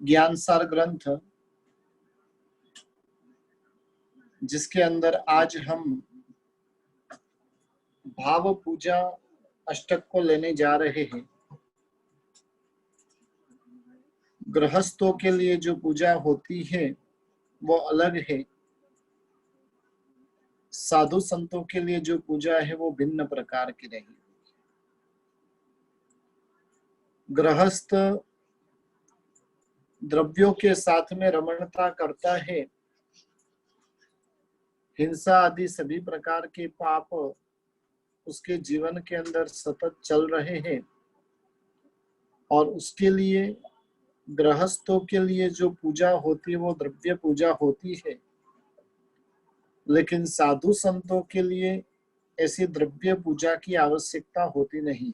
ज्ञान सार ग्रंथ, जिसके अंदर आज हम भाव पूजा अष्टक को लेने जा रहे हैं। गृहस्थों के लिए जो पूजा होती है वो अलग है, साधु संतों के लिए जो पूजा है वो भिन्न प्रकार की रहेगी। गृहस्थ द्रव्यों के साथ में रमणता करता है, हिंसा आदि सभी प्रकार के पाप उसके जीवन के अंदर सतत चल रहे हैं, और उसके लिए गृहस्थों के लिए जो पूजा होती है वो द्रव्य पूजा होती है। लेकिन साधु संतों के लिए ऐसी द्रव्य पूजा की आवश्यकता होती नहीं,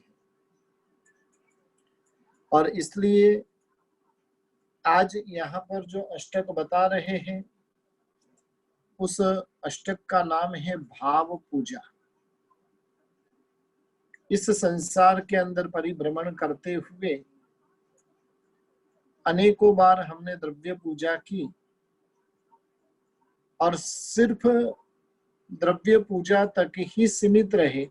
और इसलिए आज यहाँ पर जो अष्टक बता रहे हैं उस अष्टक का नाम है भाव पूजा। इस संसार के अंदर परिभ्रमण करते हुए अनेकों बार हमने द्रव्य पूजा की, और सिर्फ द्रव्य पूजा तक ही सीमित रहे,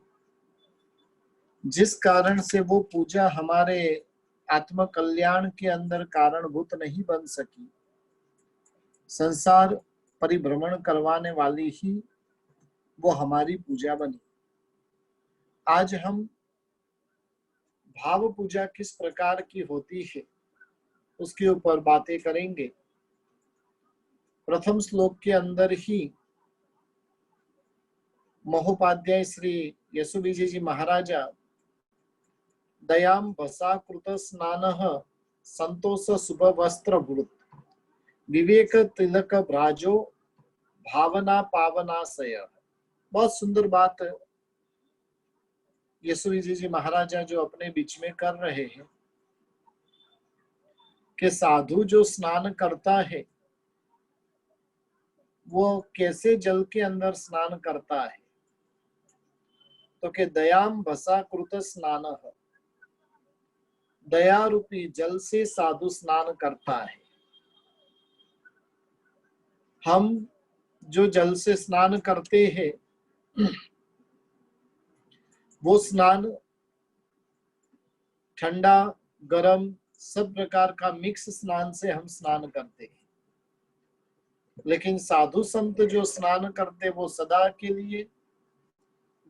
जिस कारण से वो पूजा हमारे आत्म कल्याण के अंदर कारणभूत नहीं बन सकी। संसार परिभ्रमण करवाने वाली ही वो हमारी पूजा बनी। आज हम भाव पूजा किस प्रकार की होती है उसके ऊपर बातें करेंगे। प्रथम श्लोक के अंदर ही महोपाध्याय श्री यशोविजय जी महाराजा दयाम भसाकृत स्नानः संतोष शुभ वस्त्र भूत विवेक तिलक भ्राजो भावना पावनाशय। बहुत सुंदर बात यशोविजय जी महाराजा जो अपने बीच में कर रहे हैं कि साधु जो स्नान करता है वो कैसे जल के अंदर स्नान करता है, तो कि दयाम भसाकृत स्नानः, दया रूपी जल से साधु स्नान करता है। हम जो जल से स्नान करते हैं वो स्नान ठंडा गरम सब प्रकार का मिक्स स्नान से हम स्नान करते हैं, लेकिन साधु संत जो स्नान करते वो सदा के लिए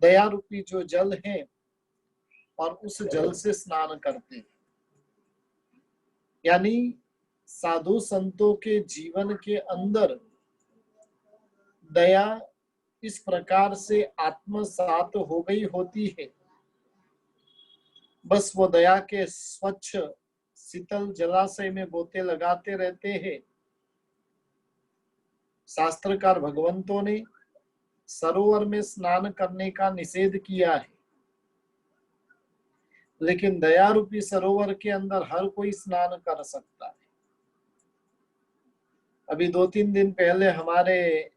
दया रूपी जो जल है और उस जल से स्नान करते हैं। यानी साधु संतों के जीवन के अंदर दया इस प्रकार से आत्मसात हो गई होती है, बस वो दया के स्वच्छ शीतल जलाशय में गोते लगाते रहते हैं। शास्त्रकार भगवंतों ने सरोवर में स्नान करने का निषेध किया है, लेकिन दया रूपी सरोवर के अंदर हर कोई स्नान कर सकता है। अभी 2-3 दिन पहले हमारे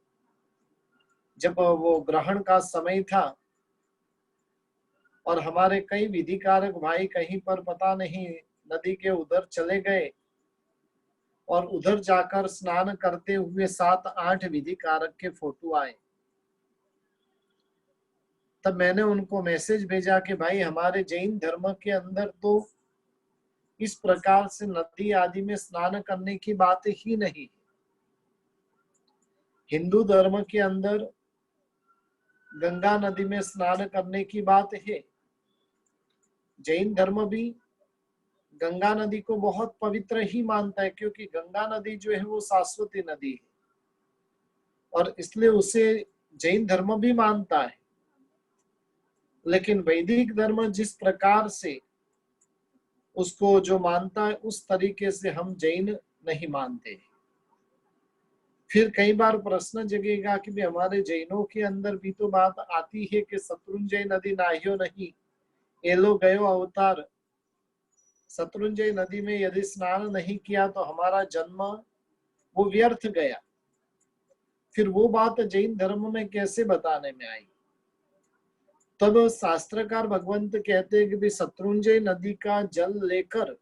जब वो ग्रहण का समय था और हमारे कई विधिकारक भाई कहीं पर पता नहीं नदी के उधर चले गए और उधर जाकर स्नान करते हुए 7-8 विधिकारक के फोटो आए। तब मैंने उनको मैसेज भेजा कि भाई हमारे जैन धर्म के अंदर तो इस प्रकार से नदी आदि में स्नान करने की बात ही नहीं। हिंदू धर्म के अंदर गंगा नदी में स्नान करने की बात है। जैन धर्म भी गंगा नदी को बहुत पवित्र ही मानता है, क्योंकि गंगा नदी जो है वो शाश्वती नदी है और इसलिए उसे जैन धर्म भी मानता है। लेकिन वैदिक धर्म जिस प्रकार से उसको जो मानता है उस तरीके से हम जैन नहीं मानते। फिर कई बार प्रश्न जगेगा कि भी हमारे जैनों के अंदर भी तो बात आती है कि शत्रुंजय नदी नाहियो नहीं एलो गयो अवतार। शत्रुंजय नदी में यदि स्नान नहीं किया तो हमारा जन्म वो व्यर्थ गया। फिर वो बात जैन धर्म में कैसे बताने में आई? तब शास्त्रकार भगवंत कहते हैं कि भी शत्रुंजय नदी का जल लेकर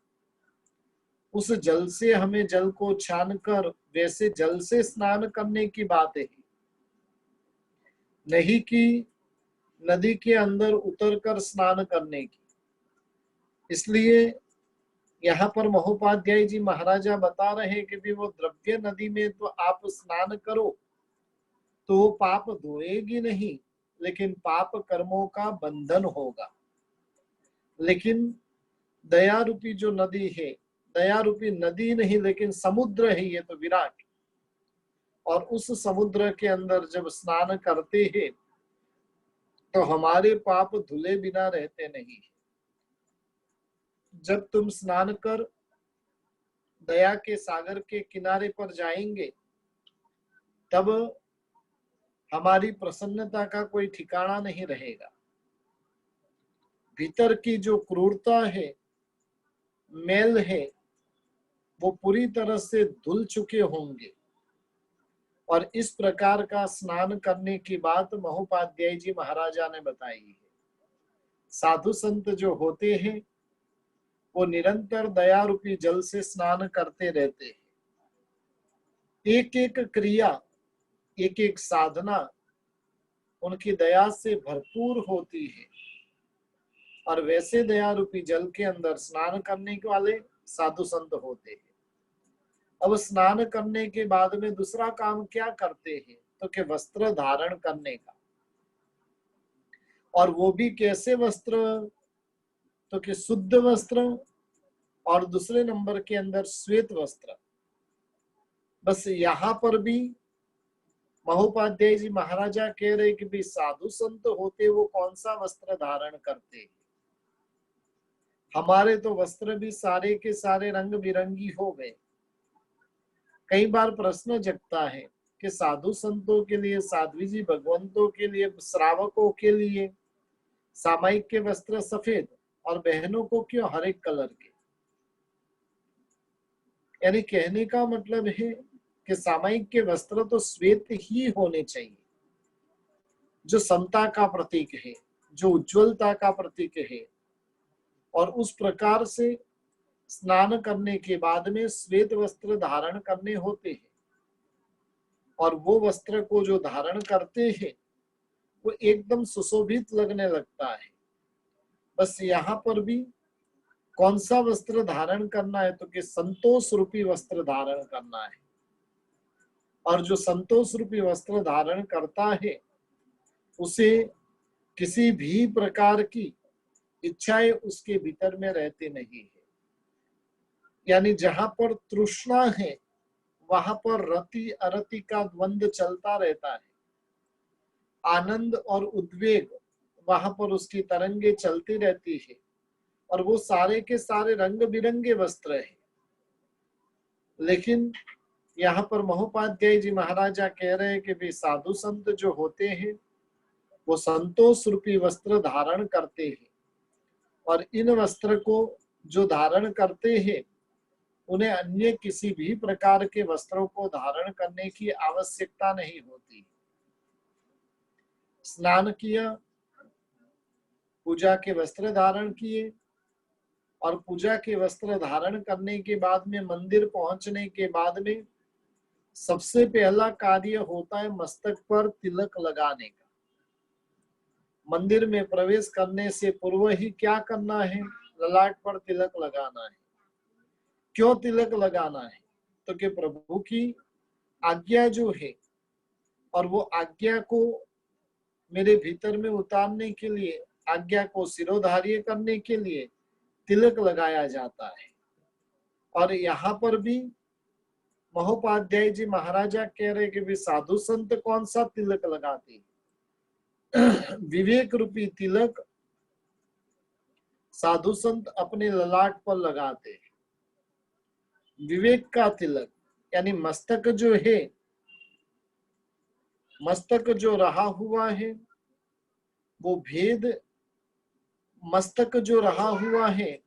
उस जल से हमें जल को छानकर वैसे जल से स्नान करने की बात है, नहीं कि नदी के अंदर उतरकर स्नान करने की। इसलिए यहाँ पर महोपाध्याय जी महाराजा बता रहे हैं कि भी वो द्रव्य नदी में तो आप स्नान करो तो वो पाप धोएगी नहीं, लेकिन पाप कर्मों का बंधन होगा। लेकिन दया रूपी जो नदी है, दया रूपी नदी नहीं लेकिन समुद्र है ये तो विराट, और उस समुद्र के अंदर जब स्नान करते हैं तो हमारे पाप धुले बिना रहते नहीं। जब तुम स्नान कर दया के सागर के किनारे पर जाएंगे तब हमारी प्रसन्नता का कोई ठिकाना नहीं रहेगा। भीतर की जो क्रूरता है, मैल है, वो पूरी तरह से धुल चुके होंगे। और इस प्रकार का स्नान करने की बात महोपाध्याय जी महाराजा ने बताई है। साधु संत जो होते हैं वो निरंतर दया रूपी जल से स्नान करते रहते हैं। एक एक क्रिया, एक एक साधना उनकी दया से भरपूर होती है, और वैसे दया रूपी जल के अंदर स्नान करने के वाले साधु संत होते हैं। अब स्नान करने के बाद में दूसरा काम क्या करते हैं तो कि वस्त्र धारण करने का। और वो भी कैसे वस्त्र तो कि शुद्ध वस्त्र, और दूसरे नंबर के अंदर श्वेत वस्त्र। बस यहाँ पर भी महोपाध्याय जी महाराजा कह रहे कि भी साधु संत होते वो कौन सा वस्त्र धारण करते हैं। हमारे तो वस्त्र भी सारे के सारे रंग बिरंगी हो गए। कई बार प्रश्न जगता है कि साधु संतों के लिए, साध्वी जी भगवंतों के लिए, श्रावकों के लिए सामायिक के वस्त्र सफेद और बहनों को क्यों हर एक कलर के। यानी कहने का मतलब है कि सामायिक के वस्त्र तो श्वेत ही होने चाहिए, जो समता का प्रतीक है, जो उज्जवलता का प्रतीक है। और उस प्रकार से स्नान करने के बाद में श्वेत वस्त्र धारण करने होते हैं। और वो वस्त्र को जो धारण करते हैं वो एकदम सुशोभित लगने लगता है। बस यहाँ पर भी कौन सा वस्त्र धारण करना है तो कि संतोष रूपी वस्त्र धारण करना है। और जो संतोष रूपी वस्त्र धारण करता है उसे किसी भी प्रकार की इच्छाएं उसके भीतर में रहती नहीं है। यानी जहां पर तृष्णा है वहां पर रति अरति का द्वंद्व चलता रहता है। आनंद और उद्वेग वहां पर उसकी तरंगे चलती रहती है। और वो सारे के सारे रंग बिरंगे वस्त्र है। लेकिन यहाँ पर महोपाध्याय जी महाराजा कह रहे हैं कि भी साधु संत जो होते हैं वो संतोष रूपी वस्त्र धारण करते हैं। और इन वस्त्र को जो धारण करते हैं उन्हें अन्य किसी भी प्रकार के वस्त्रों को धारण करने की आवश्यकता नहीं होती। स्नान किया, पूजा के वस्त्र धारण किए, और पूजा के वस्त्र धारण करने के बाद में मंदिर पहुंचने के बाद में सबसे पहला कार्य होता है मस्तक पर तिलक लगाने का। मंदिर में प्रवेश करने से पूर्व ही क्या करना है, ललाट पर तिलक लगाना है। क्यों तिलक लगाना है तो कि प्रभु की आज्ञा जो है और वो आज्ञा को मेरे भीतर में उतारने के लिए, आज्ञा को सिरोधार्य करने के लिए तिलक लगाया जाता है। और यहाँ पर भी महोपाध्याय जी महाराजा कह रहे कि भी साधु संत कौन सा तिलक लगाते हैं। विवेक रूपी तिलक साधु संत अपने ललाट पर लगाते हैं। विवेक का तिलक यानी मस्तक जो है, मस्तक जो रहा हुआ है वो भेद, मस्तक जो रहा हुआ है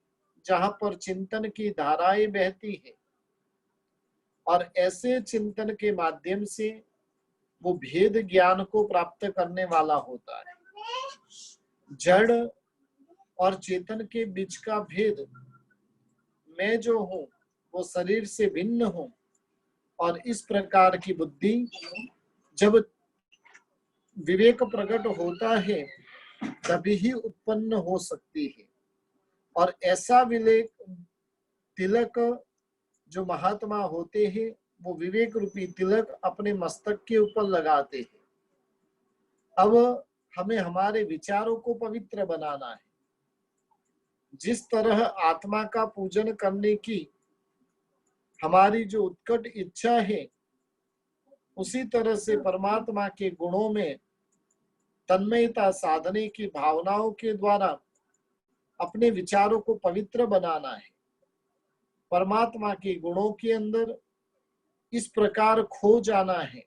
जहां पर चिंतन की धाराएं बहती है, और ऐसे चिंतन के माध्यम से वो भेद ज्ञान को प्राप्त करने वाला होता है। जड़ और चेतन के बीच का भेद, मैं जो हूं वो शरीर से भिन्न हूं, और इस प्रकार की बुद्धि जब विवेक प्रकट होता है तभी ही उत्पन्न हो सकती है। और ऐसा विवेक तिलक जो महात्मा होते हैं वो विवेक रूपी तिलक अपने मस्तक के ऊपर लगाते हैं। अब हमें हमारे विचारों को पवित्र बनाना है। जिस तरह आत्मा का पूजन करने की हमारी जो उत्कट इच्छा है, उसी तरह से परमात्मा के गुणों में तन्मयता साधने की भावनाओं के द्वारा अपने विचारों को पवित्र बनाना है। परमात्मा के गुणों के अंदर इस प्रकार खो जाना है,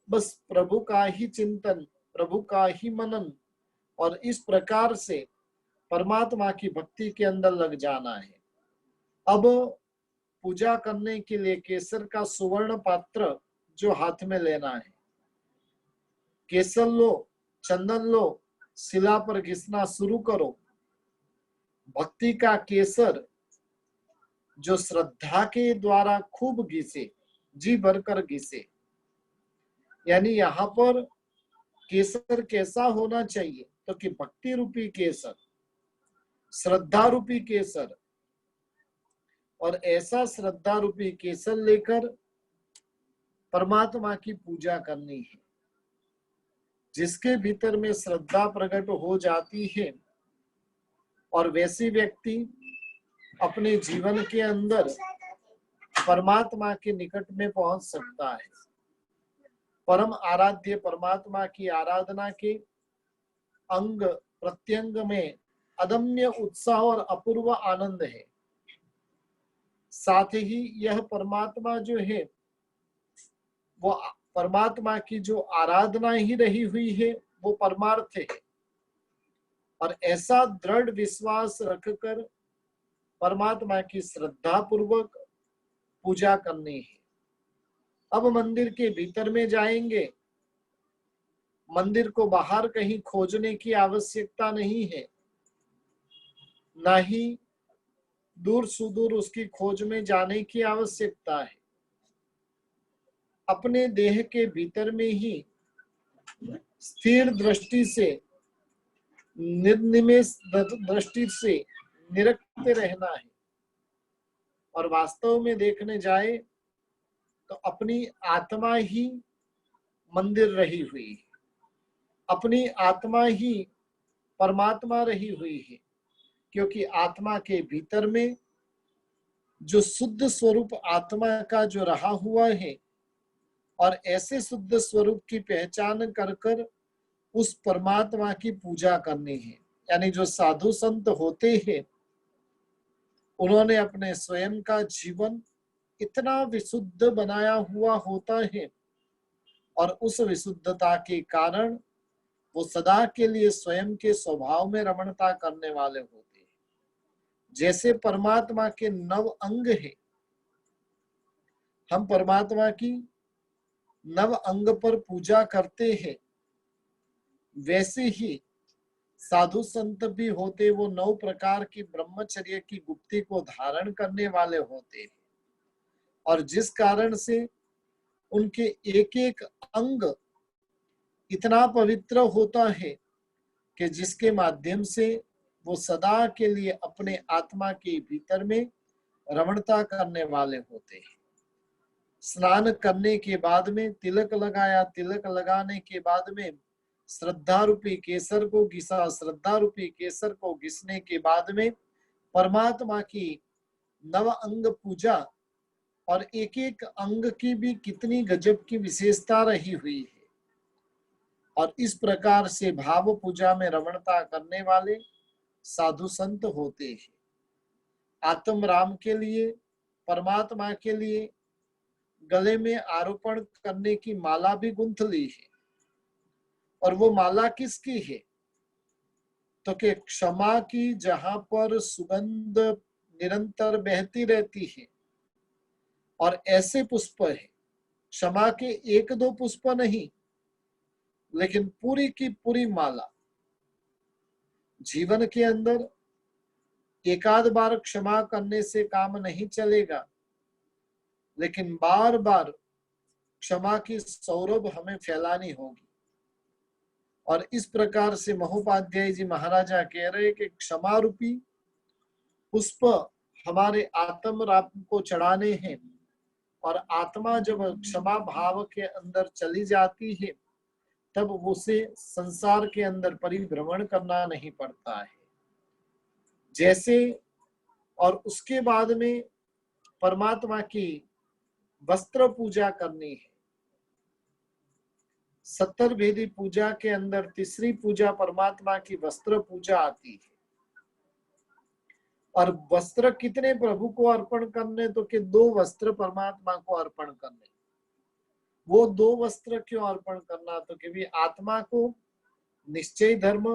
बस प्रभु का ही चिंतन, प्रभु का ही मनन, और इस प्रकार से परमात्मा की भक्ति के अंदर लग जाना है। अब पूजा करने के लिए केसर का सुवर्ण पात्र जो हाथ में लेना है, केसर लो, चंदन लो, शिला पर घिसना शुरू करो। भक्ति का केसर जो श्रद्धा के द्वारा खूब घिसे, जी भरकर घिसे। यानी यहाँ पर केसर कैसा होना चाहिए, तो कि भक्ति रूपी केसर, श्रद्धा रूपी केसर, और ऐसा श्रद्धा रूपी केसर लेकर परमात्मा की पूजा करनी है। जिसके भीतर में श्रद्धा प्रकट हो जाती है और वैसी व्यक्ति अपने जीवन के अंदर परमात्मा के निकट में पहुंच सकता है। परम आराध्य परमात्मा की आराधना के अंग प्रत्यंग में अदम्य उत्साह और अपूर्व आनंद है। साथ ही यह परमात्मा जो है वो परमात्मा की जो आराधना ही रही हुई है वो परमार्थ है, और ऐसा दृढ़ विश्वास रखकर परमात्मा की श्रद्धा पूर्वक पूजा करनी है। अब मंदिर के भीतर में जाएंगे, मंदिर को बाहर कहीं खोजने की आवश्यकता नहीं है, ना ही दूर सुदूर उसकी खोज में जाने की आवश्यकता है। अपने देह के भीतर में ही स्थिर दृष्टि से, निर्निमेष दृष्टि से निरखते रहना है। और वास्तव में देखने जाए तो अपनी आत्मा ही मंदिर रही हुई है, अपनी आत्मा ही परमात्मा रही हुई है, क्योंकि आत्मा के भीतर में जो शुद्ध स्वरूप आत्मा का जो रहा हुआ है, और ऐसे शुद्ध स्वरूप की पहचान कर कर उस परमात्मा की पूजा करनी है। यानी जो साधु संत होते हैं उन्होंने अपने स्वयं का जीवन इतना विशुद्ध बनाया हुआ होता है, और उस विशुद्धता के कारण वो सदा के लिए स्वयं के स्वभाव में रमणता करने वाले होते हैं। जैसे परमात्मा के 9 अंग है, हम परमात्मा की 9 अंग पर पूजा करते हैं, वैसे ही साधु संत भी होते, वो 9 प्रकार की ब्रह्मचर्य की गुप्ती को धारण करने वाले होते हैं, और जिस कारण से उनके एक एक अंग इतना पवित्र होता है कि जिसके माध्यम से वो सदा के लिए अपने आत्मा के भीतर में रमणता करने वाले होते हैं। स्नान करने के बाद में तिलक लगाया, तिलक लगाने के बाद में श्रद्धा रूपी केसर को घिसा, श्रद्धा रूपी केसर को घिसने के बाद में परमात्मा की 9 अंग पूजा, और एक एक अंग की भी कितनी गजब की विशेषता रही हुई है। और इस प्रकार से भाव पूजा में रमणता करने वाले साधु संत होते हैं। आत्म राम के लिए, परमात्मा के लिए गले में आरोपण करने की माला भी गुंथ ली है। और वो माला किसकी है, तो कि क्षमा की, जहां पर सुगंध निरंतर बहती रहती है, और ऐसे पुष्प है, क्षमा के 1-2 पुष्प नहीं, लेकिन पूरी की पूरी माला। जीवन के अंदर एकाध बार क्षमा करने से काम नहीं चलेगा, लेकिन बार बार क्षमा की सौरभ हमें फैलानी होगी। और इस प्रकार से महोपाध्याय जी महाराजा कह रहे कि क्षमा रूपी पुष्प हमारे आत्म राम को चढ़ाने हैं, और आत्मा जब क्षमा भाव के अंदर चली जाती है तब उसे संसार के अंदर परिभ्रमण करना नहीं पड़ता है। जैसे और उसके बाद में परमात्मा की वस्त्र पूजा करनी है। 70 भेदी पूजा के अंदर तीसरी पूजा परमात्मा की वस्त्र पूजा आती है। और वस्त्र कितने प्रभु को अर्पण करने, तो कि 2 वस्त्र परमात्मा को अर्पण करने। वो 2 वस्त्र क्यों अर्पण करना, तो कि भी आत्मा को निश्चय धर्म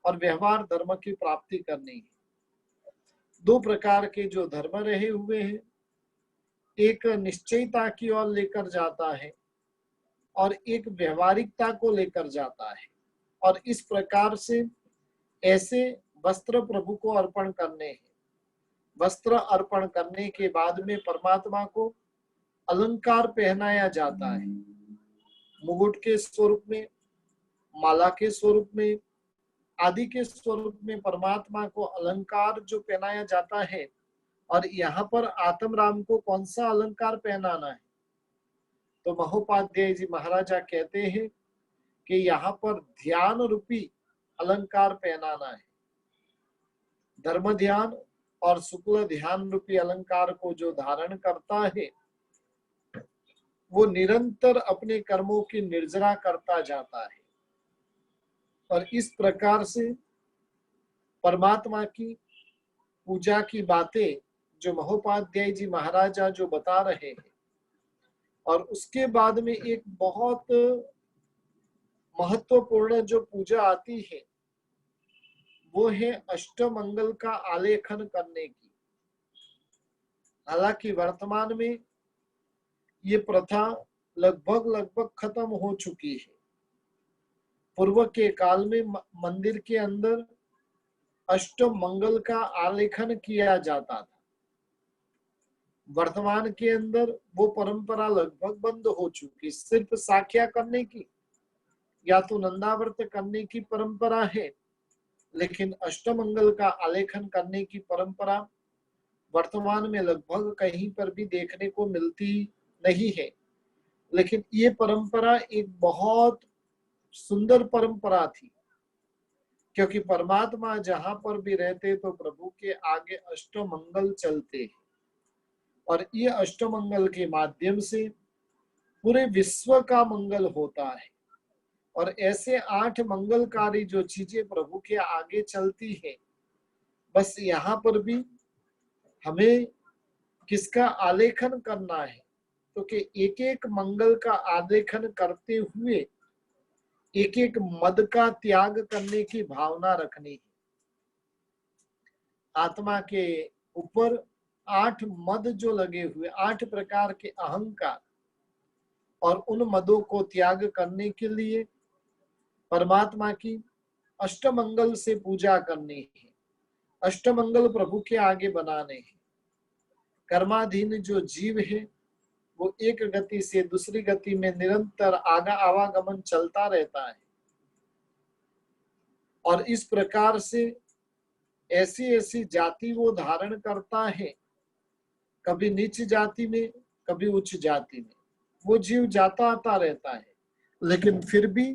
और व्यवहार धर्म की प्राप्ति करनी है। 2 प्रकार के जो धर्म रहे हुए हैं, एक निश्चयता की ओर लेकर जाता है और एक व्यवहारिकता को लेकर जाता है। और इस प्रकार से ऐसे वस्त्र प्रभु को अर्पण करने हैं। वस्त्र अर्पण करने के बाद में परमात्मा को अलंकार पहनाया जाता है। मुकुट के स्वरूप में, माला के स्वरूप में, आदि के स्वरूप में परमात्मा को अलंकार जो पहनाया जाता है। और यहाँ पर आत्म राम को कौन सा अलंकार पहनाना है, तो महोपाध्याय जी महाराजा कहते हैं कि यहाँ पर ध्यान रूपी अलंकार पहनाना है। धर्म ध्यान और शुक्ल ध्यान रूपी अलंकार को जो धारण करता है वो निरंतर अपने कर्मों की निर्जरा करता जाता है। और इस प्रकार से परमात्मा की पूजा की बातें जो महोपाध्याय जी महाराजा जो बता रहे हैं, और उसके बाद में एक बहुत महत्वपूर्ण जो पूजा आती है वो है अष्टमंगल का आलेखन करने की। हालांकि वर्तमान में ये प्रथा लगभग खत्म हो चुकी है। पूर्व के काल में मंदिर के अंदर अष्टमंगल का आलेखन किया जाता था। वर्तमान के अंदर वो परंपरा लगभग बंद हो चुकी। सिर्फ साख्या करने की या तो नंदाव्रत करने की परंपरा है, लेकिन अष्टमंगल का आलेखन करने की परंपरा वर्तमान में लगभग कहीं पर भी देखने को मिलती नहीं है। लेकिन ये परंपरा एक बहुत सुंदर परंपरा थी, क्योंकि परमात्मा जहां पर भी रहते तो प्रभु के आगे अष्टमंगल चलते हैं। और ये अष्टमंगल के माध्यम से पूरे विश्व का मंगल होता है। और ऐसे 8 मंगलकारी जो चीजें प्रभु के आगे चलती है, बस यहाँ पर भी हमें किसका आलेखन करना है, तो कि एक एक मंगल का आलेखन करते हुए एक एक मद का त्याग करने की भावना रखनी है। आत्मा के ऊपर 8 मद जो लगे हुए, 8 प्रकार के अहंकार, और उन मदों को त्याग करने के लिए परमात्मा की अष्टमंगल से पूजा करनी है। अष्टमंगल प्रभु के आगे बनाने हैं। कर्माधीन जो जीव है वो एक गति से दूसरी गति में निरंतर आवागमन चलता रहता है। और इस प्रकार से ऐसी ऐसी जाति वो धारण करता है, कभी नीच जाति में, कभी उच्च जाति में वो जीव जाता आता रहता है। लेकिन फिर भी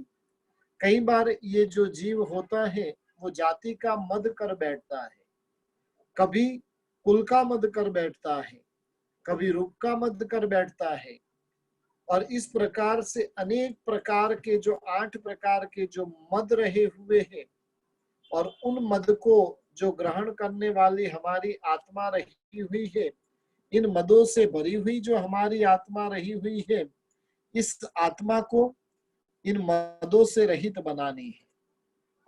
कई बार ये जो जीव होता है वो जाति का मद कर बैठता है, कभी कुल का मद कर बैठता है, कभी रूप का मद कर बैठता है। और इस प्रकार से अनेक प्रकार के जो 8 प्रकार के जो मद रहे हुए हैं, और उन मद को जो ग्रहण करने वाली हमारी आत्मा रही हुई है, इन मदों से भरी हुई जो हमारी आत्मा रही हुई है, इस आत्मा को इन मदों से रहित बनानी है।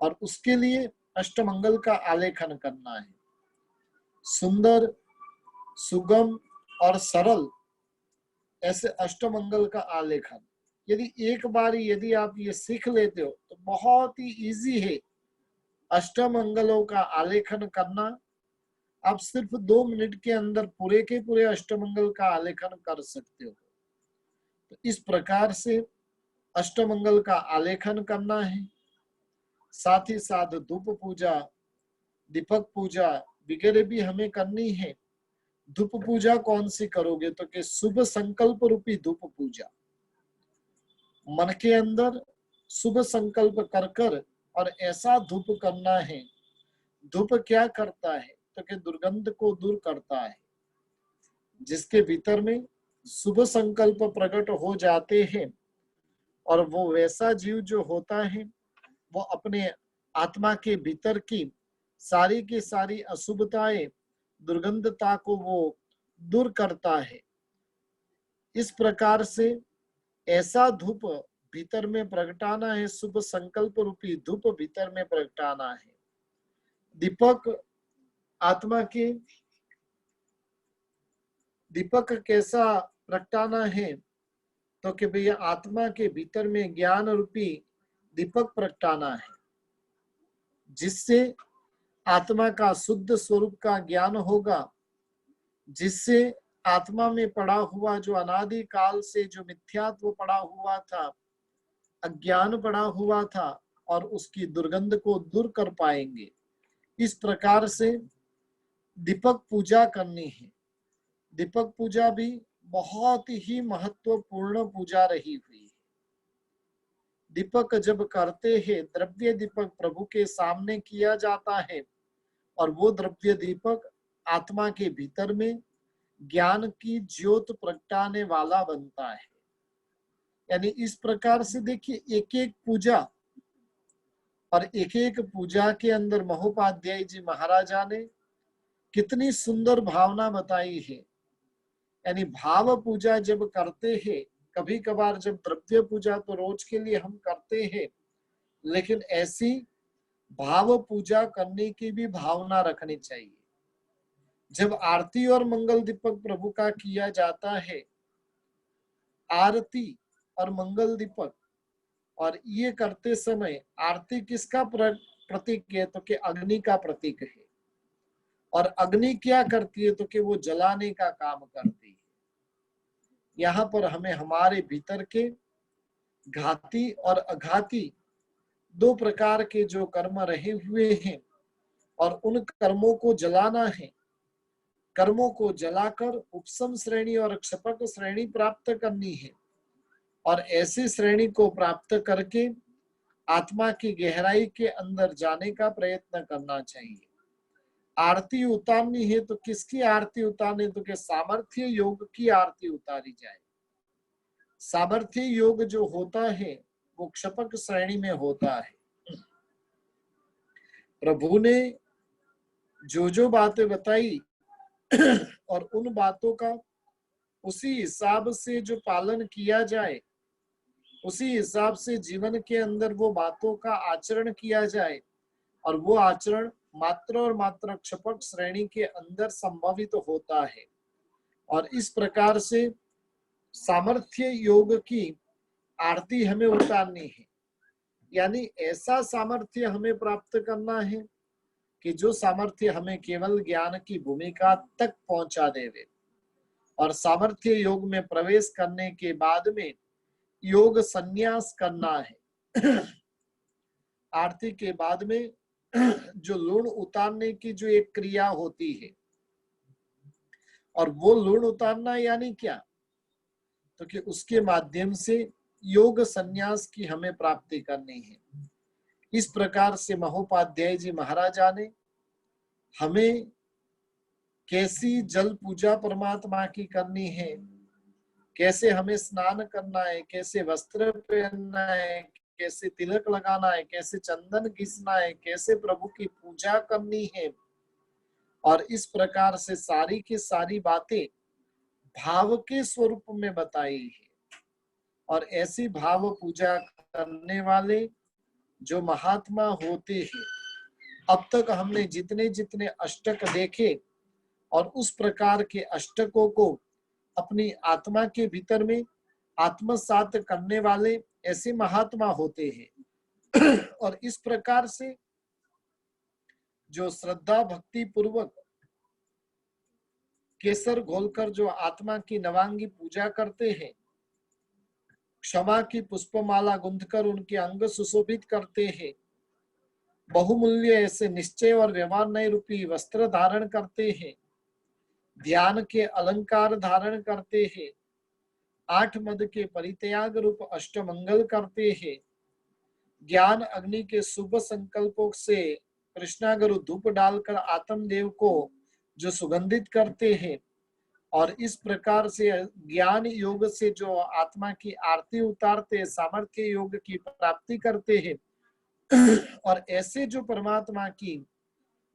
और उसके लिए अष्टमंगल का आलेखन करना है। सुंदर, सुगम और सरल ऐसे अष्टमंगल का आलेखन यदि एक बार यदि आप ये सीख लेते हो तो बहुत ही इजी है अष्टमंगलों का आलेखन करना, आप सिर्फ 2 मिनट के अंदर पूरे के पूरे अष्टमंगल का आलेखन कर सकते हो। तो इस प्रकार से अष्टमंगल का आलेखन करना है। साथ ही साथ धूप पूजा, दीपक पूजा वगैरह भी हमें करनी है। धूप पूजा कौन सी करोगे तो कि शुभ संकल्प रूपी धूप पूजा, मन के अंदर शुभ संकल्प कर कर और ऐसा धूप करना है। धूप क्या करता है तो कि दुर्गंध को दूर करता है। जिसके भीतर में शुभ संकल्प प्रकट हो जाते हैं और वो वैसा जीव जो होता है वो अपने आत्मा के भीतर की सारी अशुभताएं, दुर्गंधता को वो दूर करता है। इस प्रकार से ऐसा धूप भीतर में प्रगटाना है, शुभ संकल्प रूपी धूप भीतर में प्रगटाना है। दीपक आत्मा के, दीपक कैसा प्रगटाना है तो कि भैया आत्मा के भीतर में ज्ञान रूपी दीपक प्रगटाना है, जिससे आत्मा का शुद्ध स्वरूप का ज्ञान होगा, जिससे आत्मा में पड़ा हुआ जो अनादि काल से जो मिथ्यात्व पड़ा हुआ था, अज्ञान पड़ा हुआ था, और उसकी दुर्गंध को दूर कर पाएंगे। इस प्रकार से दीपक पूजा करनी है। दीपक पूजा भी बहुत ही महत्वपूर्ण पूजा रही हुई है। दीपक जब करते हैं, द्रव्य दीपक प्रभु के सामने किया जाता है और वो द्रव्य दीपक आत्मा के भीतर में ज्ञान की ज्योत प्रगटाने वाला बनता है। यानी इस प्रकार से देखिए, एक एक पूजा और एक एक पूजा के अंदर महोपाध्याय जी महाराजा ने कितनी सुंदर भावना बताई है। यानी भाव पूजा जब करते हैं, कभी कभार जब द्रव्य पूजा तो रोज के लिए हम करते हैं, लेकिन ऐसी भाव पूजा करने की भी भावना रखनी चाहिए। जब आरती और मंगल दीपक प्रभु का किया जाता है, आरती और मंगल दीपक, और ये करते समय आरती किसका प्रतीक है तो कि अग्नि का प्रतीक है, और अग्नि क्या करती है तो कि वो जलाने का काम करती है। यहाँ पर हमें हमारे भीतर के घाती और अघाती 2 प्रकार के जो कर्म रहे हुए हैं और उन कर्मों को जलाना है। कर्मों को जलाकर उपसम श्रेणी और क्षपक श्रेणी प्राप्त करनी है, और ऐसी श्रेणी को प्राप्त करके आत्मा की गहराई के अंदर जाने का प्रयत्न करना चाहिए। आरती उतारनी है तो किसकी आरती उतारनी, तो कि सामर्थ्य योग की आरती उतारी जाए। सामर्थ्य योग जो होता है वो क्षपक श्रेणी में होता है। प्रभु ने जो बातें बताई और उन बातों का उसी हिसाब से जो पालन किया जाए, उसी हिसाब से जीवन के अंदर वो बातों का आचरण किया जाए, और वो आचरण मात्र और मात्र क्षपक श्रेणी के अंदर संभवित होता है। और इस प्रकार से सामर्थ्य योग की आरती हमें उतारनी है। यानी ऐसा सामर्थ्य हमें प्राप्त करना है कि जो सामर्थ्य हमें केवल ज्ञान की भूमिका तक पहुंचा देवे। और सामर्थ्य योग में प्रवेश करने के बाद में योग संन्यास करना है। आरती के बाद में जो लूण उतारने की जो एक क्रिया होती है, और वो लूण उतारना यानी क्या तो कि उसके माध्यम से योग संन्यास की हमें प्राप्ति करनी है। इस प्रकार से महोपाध्याय जी महाराजा ने हमें कैसी जल पूजा परमात्मा की करनी है, कैसे हमें स्नान करना है, कैसे वस्त्र पहनना है, कैसे तिलक लगाना है, कैसे चंदन घिसना है, कैसे प्रभु की पूजा करनी है, और इस प्रकार से सारी की सारी बातें भाव के स्वरूप में बताई है। और ऐसी भाव पूजा करने वाले जो महात्मा होते हैं, अब तक हमने जितने जितने अष्टक देखे और उस प्रकार के अष्टकों को अपनी आत्मा के भीतर में आत्मसात करने वाले ऐसे महात्मा होते हैं। और इस प्रकार से जो श्रद्धा भक्ति पूर्वक केसर घोलकर जो आत्मा की नवांगी पूजा करते हैं, क्षमा की पुष्पमाला गुंथकर उनके अंग सुशोभित करते हैं, बहुमूल्य ऐसे निश्चय और व्यवहार नय रूपी वस्त्र धारण करते हैं, ध्यान के अलंकार धारण करते हैं, 8 मद के परित्याग रूप अष्टमंगल करते हैं, ज्ञान अग्नि के शुभ संकल्पों से कृष्णागरु धूप डालकर आत्मदेव को जो सुगंधित करते हैं, और इस प्रकार से ज्ञान योग से जो आत्मा की आरती उतारते, सामर्थ्य योग की प्राप्ति करते हैं, और ऐसे जो परमात्मा की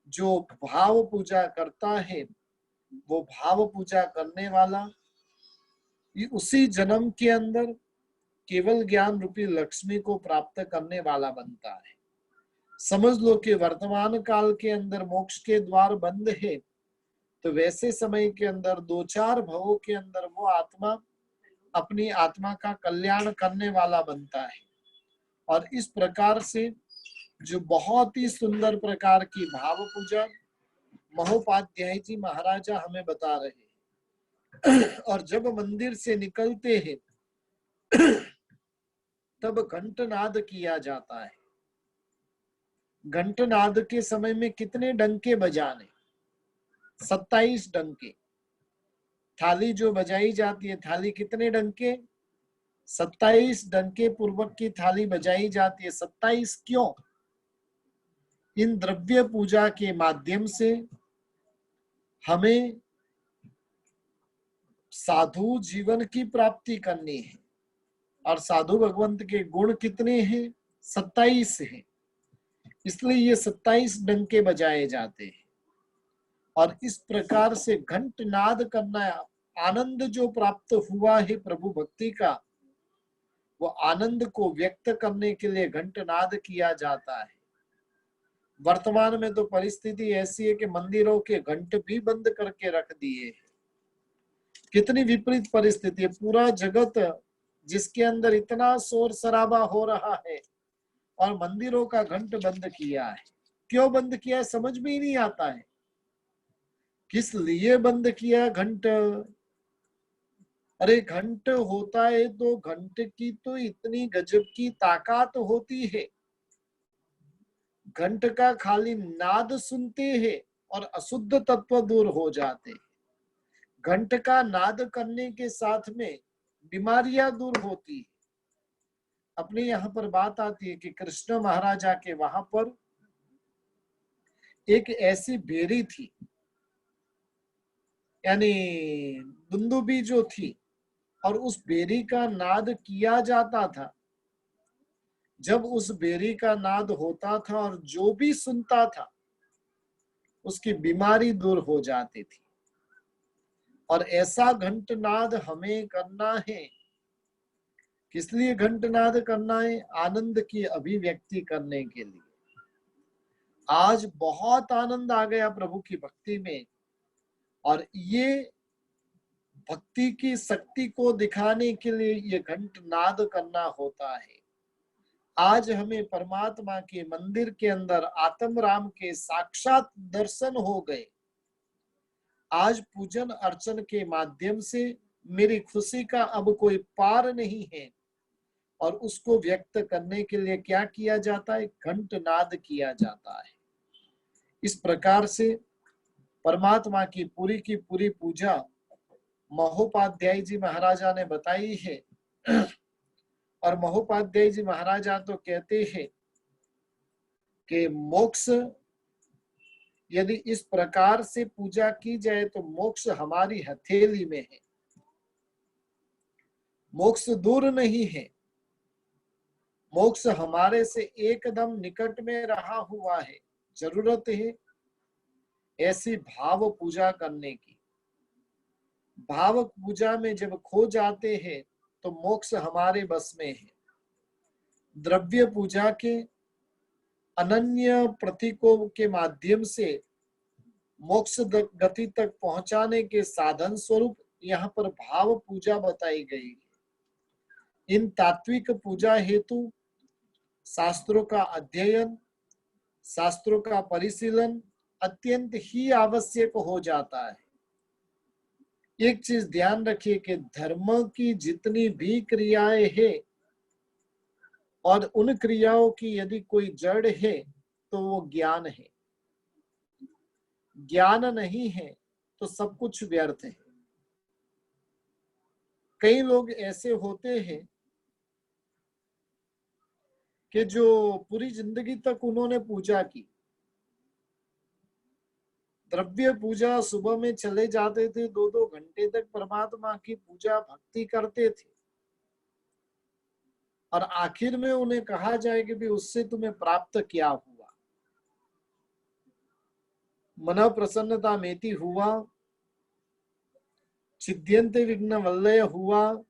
जो भाव पूजा करता है, वो भाव पूजा करने वाला उसी जन्म के अंदर केवल ज्ञान रूपी लक्ष्मी को प्राप्त करने वाला बनता है। समझ लो कि वर्तमान काल के अंदर मोक्ष के द्वार बंद है, तो वैसे समय के अंदर 2-4 भवों के अंदर वो आत्मा अपनी आत्मा का कल्याण करने वाला बनता है। और इस प्रकार से जो बहुत ही सुंदर प्रकार की भाव पूजा महोपाध्याय जी महाराजा हमें बता रहे हैं। और जब मंदिर से निकलते हैं तब घंटनाद किया जाता है। घंटनाद के समय में कितने डंके बजाने? 27 डंके। थाली जो बजाई जाती है, थाली कितने डंके? 27 डंके पूर्वक की थाली बजाई जाती है। 27 क्यों? इन द्रव्य पूजा के माध्यम से हमें साधु जीवन की प्राप्ति करनी है। और साधु भगवंत के गुण कितने हैं? 27 हैं। इसलिए ये 27 डंके बजाए जाते हैं। और इस प्रकार से घंटनाद करना, आनंद जो प्राप्त हुआ है प्रभु भक्ति का, वो आनंद को व्यक्त करने के लिए घंटनाद किया जाता है। वर्तमान में तो परिस्थिति ऐसी है कि मंदिरों के घंट भी बंद करके रख दिए हैं। कितनी विपरीत परिस्थिति है। पूरा जगत जिसके अंदर इतना शोर शराबा हो रहा है और मंदिरों का घंट बंद किया है। क्यों बंद किया है समझ में ही नहीं आता है। किस लिए बंद किया घंट? अरे घंट होता है तो घंट की तो इतनी गजब की ताकत होती है। घंट का खाली नाद सुनते हैं और अशुद्ध तत्व दूर हो जाते हैं। घंट का नाद करने के साथ में बीमारियां दूर होती है। अपने यहाँ पर बात आती है कि कृष्ण महाराजा के वहां पर एक ऐसी बेरी थी, यानी दुंदुबी जो थी, और उस बेरी का नाद किया जाता था। जब उस बेरी का नाद होता था और जो भी सुनता था उसकी बीमारी दूर हो जाती थी। और ऐसा घंटनाद हमें करना है। किस लिए घंटनाद करना है? आनंद की अभिव्यक्ति करने के लिए। आज बहुत आनंद आ गया प्रभु की भक्ति में, और ये भक्ति की शक्ति को दिखाने के लिए ये घंटनाद करना होता है। आज हमें परमात्मा के मंदिर के अंदर आत्म राम के साक्षात दर्शन हो गए। आज पूजन अर्चन के माध्यम से मेरी खुशी का अब कोई पार नहीं है, और उसको व्यक्त करने के लिए क्या किया जाता है? घंटनाद किया जाता है। इस प्रकार से परमात्मा की पूरी पूजा महोपाध्याय जी महाराजा ने बताई है। और महोपाध्याय जी महाराजा तो कहते हैं कि मोक्ष यदि इस प्रकार से पूजा की जाए तो मोक्ष हमारी हथेली में है। मोक्ष दूर नहीं है, मोक्ष हमारे से एकदम निकट में रहा हुआ है। जरूरत है ऐसी भाव पूजा करने की। भाव पूजा में जब खो जाते हैं तो मोक्ष हमारे बस में है। द्रव्य पूजा के अनन्य प्रतीकों के माध्यम से मोक्ष गति तक पहुंचाने के साधन स्वरूप यहाँ पर भाव पूजा बताई गई है। इन तात्विक पूजा हेतु शास्त्रों का अध्ययन, शास्त्रों का परिशीलन अत्यंत ही आवश्यक हो जाता है। एक चीज ध्यान रखिए कि धर्म की जितनी भी क्रियाएं हैं और उन क्रियाओं की यदि कोई जड़ है तो वो ज्ञान है। ज्ञान नहीं है तो सब कुछ व्यर्थ है। कई लोग ऐसे होते हैं कि जो पूरी जिंदगी तक उन्होंने पूजा की, द्रव्य पूजा, सुबह में चले जाते थे, 2-2 घंटे तक परमात्मा की पूजा भक्ति करते थे, और आखिर में उन्हें कहा जाए कि भी उससे तुम्हें प्राप्त क्या हुआ? मन प्रसन्नता मेति हुआ, छिद्यन्ते विघ्न वल्लय हुआ।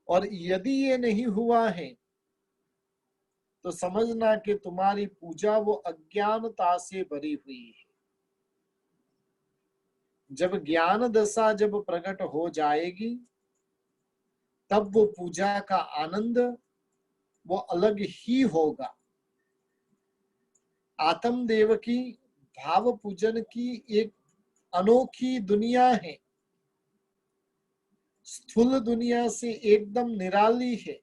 और यदि ये नहीं हुआ है तो समझना कि तुम्हारी पूजा वो अज्ञानता से भरी हुई है। जब ज्ञान दशा जब प्रकट हो जाएगी तब वो पूजा का आनंद वो अलग ही होगा। आत्मदेव की भाव पूजन की एक अनोखी दुनिया है, स्थूल दुनिया से एकदम निराली है।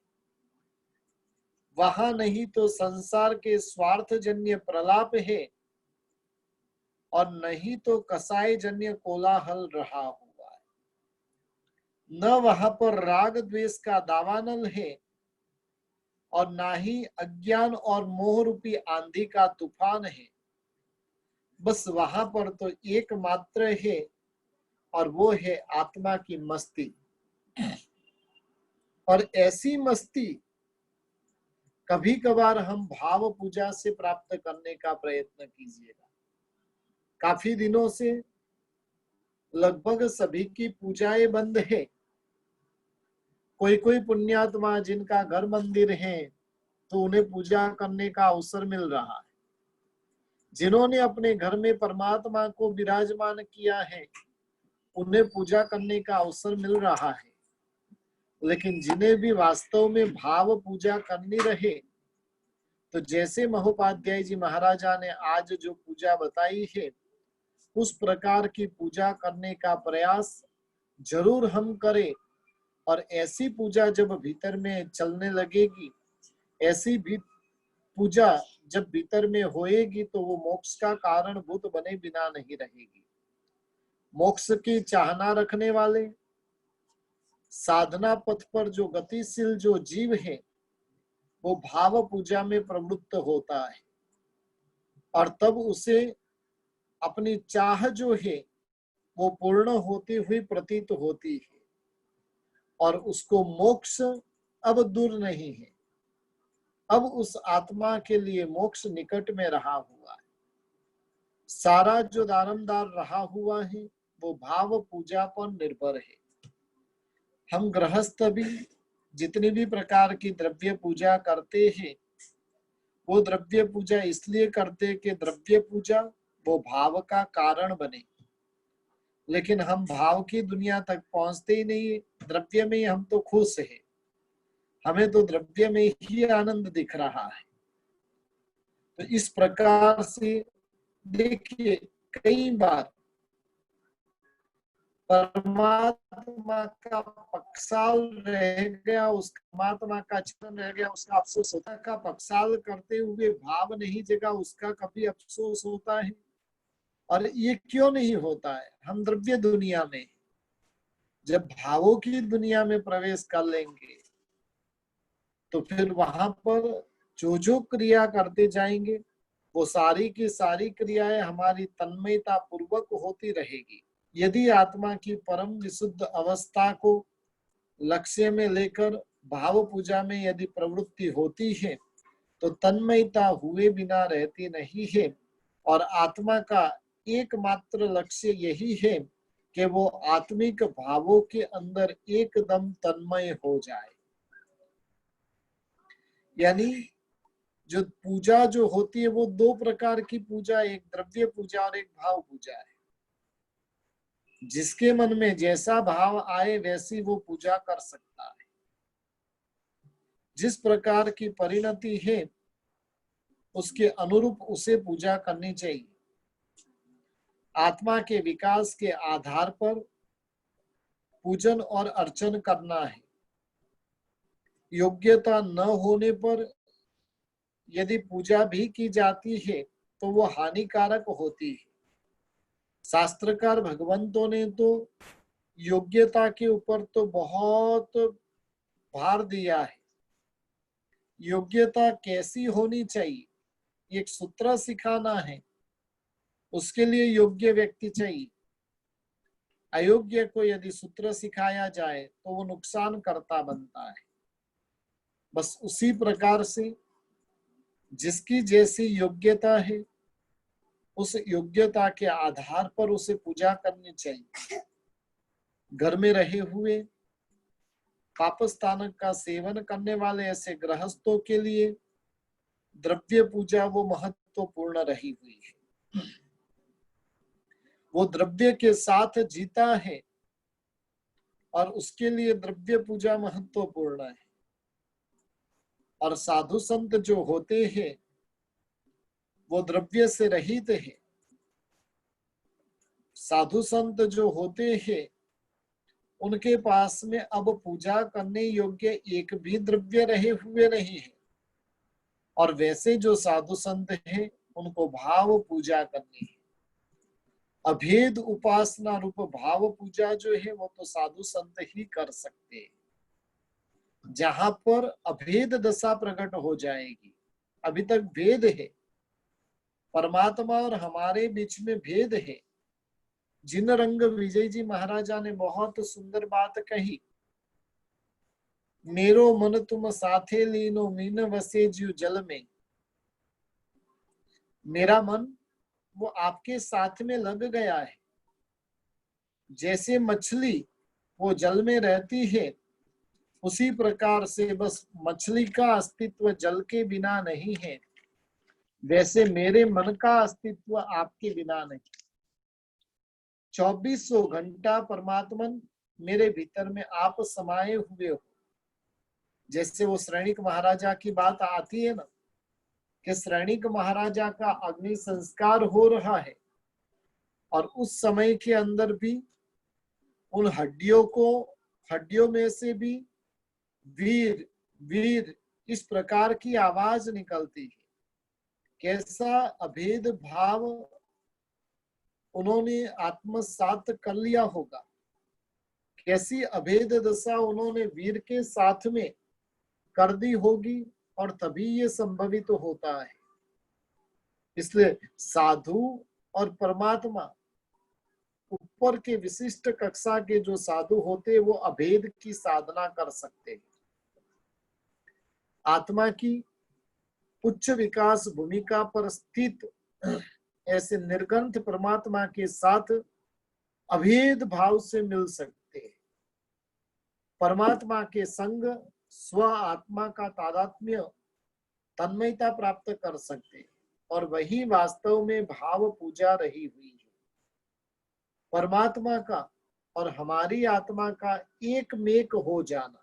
वहां नहीं तो संसार के स्वार्थजन्य प्रलाप है और नहीं तो कसाई जन्य कोलाहल रहा हुआ है। न वहां पर राग द्वेष का दावानल है और ना ही अज्ञान और मोह रूपी आंधी का तूफान है। बस वहां पर तो एकमात्र है और वो है आत्मा की मस्ती। और ऐसी मस्ती कभी कभार हम भाव पूजा से प्राप्त करने का प्रयत्न कीजिएगा। काफी दिनों से लगभग सभी की पूजाएं बंद है। कोई कोई पुण्यात्मा जिनका घर मंदिर है तो उन्हें पूजा करने का अवसर मिल रहा है। जिन्होंने अपने घर में परमात्मा को विराजमान किया है उन्हें पूजा करने का अवसर मिल रहा है। लेकिन जिन्हें भी वास्तव में भाव पूजा करनी रहे तो जैसे महोपाध्याय जी महाराजा ने आज जो पूजा बताई है उस प्रकार की पूजा करने का प्रयास जरूर हम करें। और ऐसी पूजा जब भीतर में चलने लगेगी, ऐसी भी पूजा जब भीतर में होएगी तो वो मोक्ष का कारण भूत बने बिना नहीं रहेगी। मोक्ष की चाहना रखने वाले, साधना पथ पर जो गतिशील जो जीव है वो भाव पूजा में प्रवृत्त होता है और तब उसे अपनी चाह जो है वो पूर्ण होती हुई प्रतीत होती है और उसको मोक्ष अब दूर नहीं है। अब उस आत्मा के लिए मोक्ष निकट में रहा हुआ है। सारा जो दारमदार रहा हुआ है वो भाव पूजा पर निर्भर है। हम गृहस्थ भी जितनी भी प्रकार की द्रव्य पूजा करते हैं वो द्रव्य पूजा इसलिए करते कि द्रव्य पूजा वो भाव का कारण बने। लेकिन हम भाव की दुनिया तक पहुंचते ही नहीं, द्रव्य में हम तो खुश है, हमें तो द्रव्य में ही आनंद दिख रहा है। तो इस प्रकार से देखिए कई बार परमात्मा का पक्षाल रह गया, उस परमात्मा का चिंतन रह गया, उसका अफसोस होता है। का पक्षाल करते हुए भाव नहीं जगा उसका कभी अफसोस होता है। और ये क्यों नहीं होता है? हम द्रव्य दुनिया में, जब भावों की दुनिया में प्रवेश कर लेंगे तो फिर वहां पर जो क्रिया करते जाएंगे वो सारी की सारी क्रियाएं हमारी तन्मयता पूर्वक होती रहेगी। यदि आत्मा की परम विशुद्ध अवस्था को लक्ष्य में लेकर भाव पूजा में यदि प्रवृत्ति होती है तो तन्मयता हुए बिना रहती नहीं है। और आत्मा का एकमात्र लक्ष्य यही है कि वो आत्मिक भावों के अंदर एकदम तन्मय हो जाए। यानी जो पूजा जो होती है वो दो प्रकार की पूजा, एक द्रव्य पूजा और एक भाव पूजा है। जिसके मन में जैसा भाव आए वैसी वो पूजा कर सकता है। जिस प्रकार की परिणति है उसके अनुरूप उसे पूजा करनी चाहिए। आत्मा के विकास के आधार पर पूजन और अर्चन करना है। योग्यता न होने पर यदि पूजा भी की जाती है तो वो हानिकारक होती है। शास्त्रकार भगवंतों ने तो योग्यता के ऊपर तो बहुत भार दिया है। योग्यता कैसी होनी चाहिए एक सूत्र सिखाना है, उसके लिए योग्य व्यक्ति चाहिए। अयोग्य को यदि सूत्र सिखाया जाए तो वो नुकसान करता बनता है। बस उसी प्रकार से जिसकी जैसी योग्यता है उस योग्यता के आधार पर उसे पूजा करनी चाहिए। घर में रहे हुए पापस्थानक का सेवन करने वाले ऐसे गृहस्थों के लिए द्रव्य पूजा वो महत्वपूर्ण रही हुई है। वो द्रव्य के साथ जीता है और उसके लिए द्रव्य पूजा महत्वपूर्ण है। और साधु संत जो होते हैं वो द्रव्य से रहित है। साधु संत जो होते हैं उनके पास में अब पूजा करने योग्य एक भी द्रव्य रहे हुए नहीं है। और वैसे जो साधु संत हैं उनको भाव पूजा करनी है। अभेद उपासना रूप भाव पूजा जो है वो तो साधु संत ही कर सकते हैं। जहां पर अभेद दशा प्रकट हो जाएगी, अभी तक भेद है, परमात्मा और हमारे बीच में भेद है। जिन रंग विजय जी महाराजा ने बहुत सुंदर बात कही, मेरो मन तुम साथे लीनो मीन वसे जीव जल में। मेरा मन वो आपके साथ में लग गया है। जैसे मछली वो जल में रहती है उसी प्रकार से बस मछली का अस्तित्व जल के बिना नहीं है, वैसे मेरे मन का अस्तित्व आपके बिना नहीं। 2400 घंटा परमात्मन मेरे भीतर में आप समाये हुए हो। जैसे वो श्रेणिक महाराजा की बात आती है ना कि श्रेणिक महाराजा का अग्नि संस्कार हो रहा है और उस समय के अंदर भी उन हड्डियों में से भी वीर वीर इस प्रकार की आवाज निकलती है। कैसा अभेद भाव उन्होंने आत्मसात कर लिया होगा, कैसी अभेद दशा उन्होंने वीर के साथ में कर दी होगी और तभी ये संभवित तो होता है। इसलिए साधु और परमात्मा ऊपर के विशिष्ट कक्षा के जो साधु होते वो अभेद की साधना कर सकते हैं। आत्मा की उच्च विकास भूमिका पर स्थित ऐसे निर्ग्रंथ परमात्मा के साथ अभेद भाव से मिल सकते हैं। परमात्मा के संग स्व आत्मा का तादात्म्य तन्मयता प्राप्त कर सकते हैं और वही वास्तव में भाव पूजा रही हुई है। परमात्मा का और हमारी आत्मा का एक मेक हो जाना,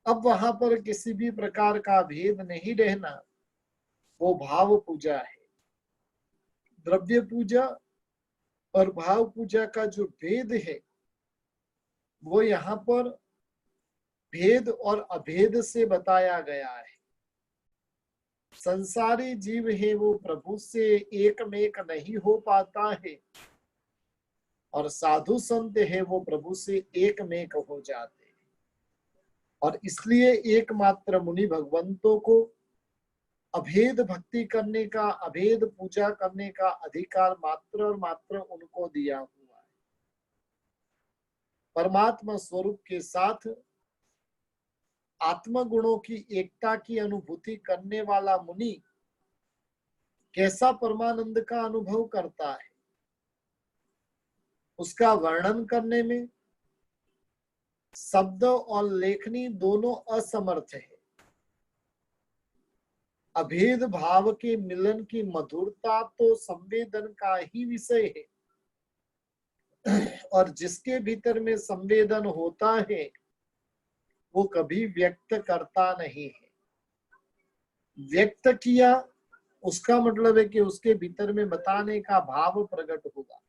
अब वहां पर किसी भी प्रकार का भेद नहीं रहना, वो भाव पूजा है। द्रव्य पूजा और भाव पूजा का जो भेद है वो यहाँ पर भेद और अभेद से बताया गया है। संसारी जीव है वो प्रभु से एक मेक नहीं हो पाता है और साधु संत है वो प्रभु से एक मेक हो जाते हैं। और इसलिए एकमात्र मुनि भगवंतों को अभेद भक्ति करने का, अभेद पूजा करने का अधिकार मात्र और मात्र उनको दिया हुआ है। परमात्मा स्वरूप के साथ आत्म गुणों की एकता की अनुभूति करने वाला मुनि कैसा परमानंद का अनुभव करता है, उसका वर्णन करने में शब्द और लेखनी दोनों असमर्थ है। अभेद भाव के मिलन की मधुरता तो संवेदन का ही विषय है और जिसके भीतर में संवेदन होता है वो कभी व्यक्त करता नहीं है। व्यक्त किया, उसका मतलब है कि उसके भीतर में बताने का भाव प्रकट होगा,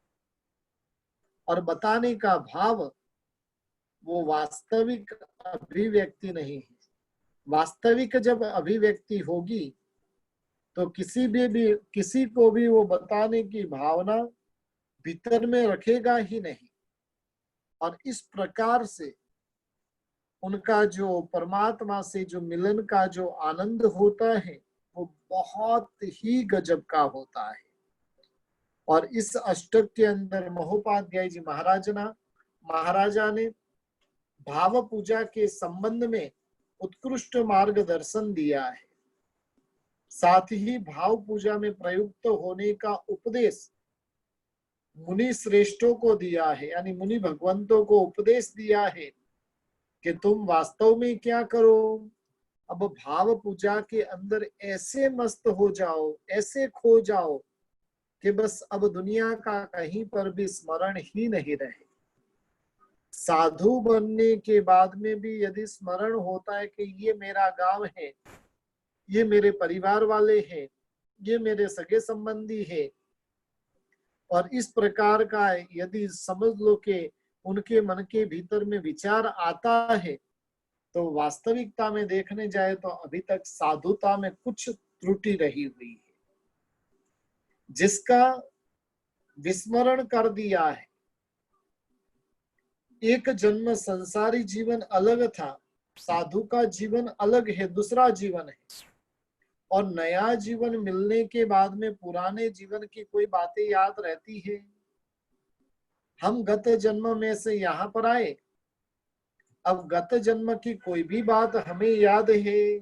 और बताने का भाव वो वास्तविक अभिव्यक्ति नहीं है। वास्तविक जब अभिव्यक्ति होगी तो किसी को भी वो बताने की भावना भीतर में रखेगा ही नहीं, और इस प्रकार से उनका जो परमात्मा से जो मिलन का जो आनंद होता है वो बहुत ही गजब का होता है। और इस अष्टक के अंदर महोपाध्याय जी महाराजा ने भाव पूजा के संबंध में उत्कृष्ट मार्गदर्शन दिया है। साथ ही भाव पूजा में प्रयुक्त होने का उपदेश मुनि श्रेष्ठों को दिया है, यानी मुनि भगवंतों को उपदेश दिया है कि तुम वास्तव में क्या करो, अब भाव पूजा के अंदर ऐसे मस्त हो जाओ, ऐसे खो जाओ कि बस अब दुनिया का कहीं पर भी स्मरण ही नहीं रहे। साधु बनने के बाद में भी यदि स्मरण होता है कि ये मेरा गांव है, ये मेरे परिवार वाले हैं, ये मेरे सगे संबंधी है, और इस प्रकार का यदि समझ लो कि उनके मन के भीतर में विचार आता है, तो वास्तविकता में देखने जाए तो अभी तक साधुता में कुछ त्रुटि रही हुई है, जिसका विस्मरण कर दिया है। एक जन्म संसारी जीवन अलग था, साधु का जीवन अलग है, दूसरा जीवन है, और नया जीवन मिलने के बाद में पुराने जीवन की कोई बातें याद रहती है? हम गत जन्म में से यहाँ पर आए, अब गत जन्म की कोई भी बात हमें याद है?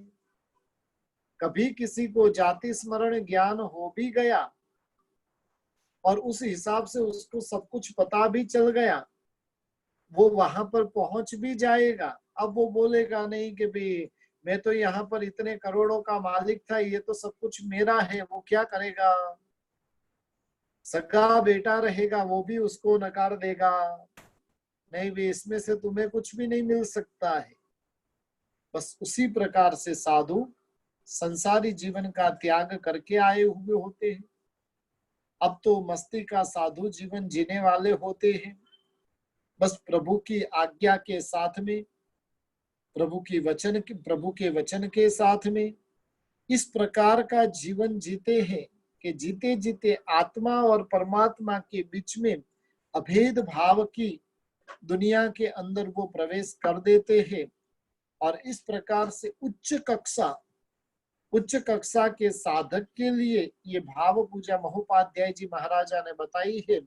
कभी किसी को जाति स्मरण ज्ञान हो भी गया और उस हिसाब से उसको सब कुछ पता भी चल गया, वो वहां पर पहुंच भी जाएगा। अब वो बोलेगा नहीं कि भाई मैं तो यहाँ पर इतने करोड़ों का मालिक था, ये तो सब कुछ मेरा है, वो क्या करेगा? सगा बेटा रहेगा, वो भी उसको नकार देगा, नहीं भी इसमें से तुम्हें कुछ भी नहीं मिल सकता है। बस उसी प्रकार से साधु संसारी जीवन का त्याग करके आए हुए होते हैं, अब तो मस्ती का साधु जीवन जीने वाले होते हैं। बस प्रभु की आज्ञा के साथ में, प्रभु के वचन के साथ में इस प्रकार का जीवन जीते हैं कि जीते जीते आत्मा और परमात्मा के बीच में अभेद भाव की दुनिया के अंदर वो प्रवेश कर देते हैं। और इस प्रकार से उच्च कक्षा के साधक के लिए ये भाव पूजा महोपाध्याय जी महाराजा ने बताई है।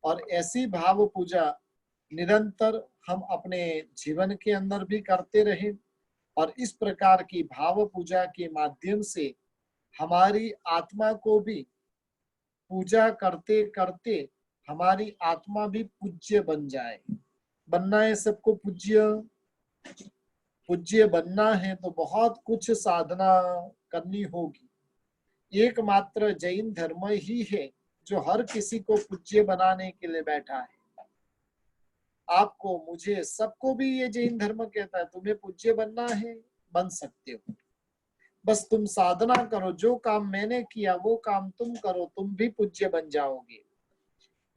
और ऐसी भाव पूजा निरंतर हम अपने जीवन के अंदर भी करते रहे, और इस प्रकार की भाव पूजा के माध्यम से हमारी आत्मा को भी पूजा करते करते हमारी आत्मा भी पूज्य बन जाए। बनना है सबको पूज्य बनना है तो बहुत कुछ साधना करनी होगी। एकमात्र जैन धर्म ही है जो हर किसी को पूज्य बनाने के लिए बैठा है। आपको, मुझे, सबको भी ये जैन धर्म कहता है तुम्हें पूज्य बनना है, बन सकते हो। बस तुम साधना करो, जो काम मैंने किया वो काम तुम करो, तुम भी पूज्य बन जाओगे।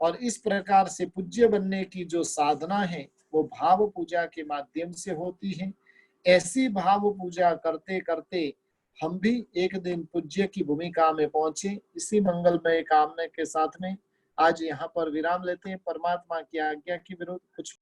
और इस प्रकार से पूज्य बनने की जो साधना है वो भाव पूजा के माध्यम से होती है। ऐसी भाव पूजा करते करते हम भी एक दिन पूज्य की भूमिका में पहुंचे। इसी मंगलमय कामना के साथ में आज यहाँ पर विराम लेते हैं। परमात्मा की आज्ञा के विरुद्ध कुछ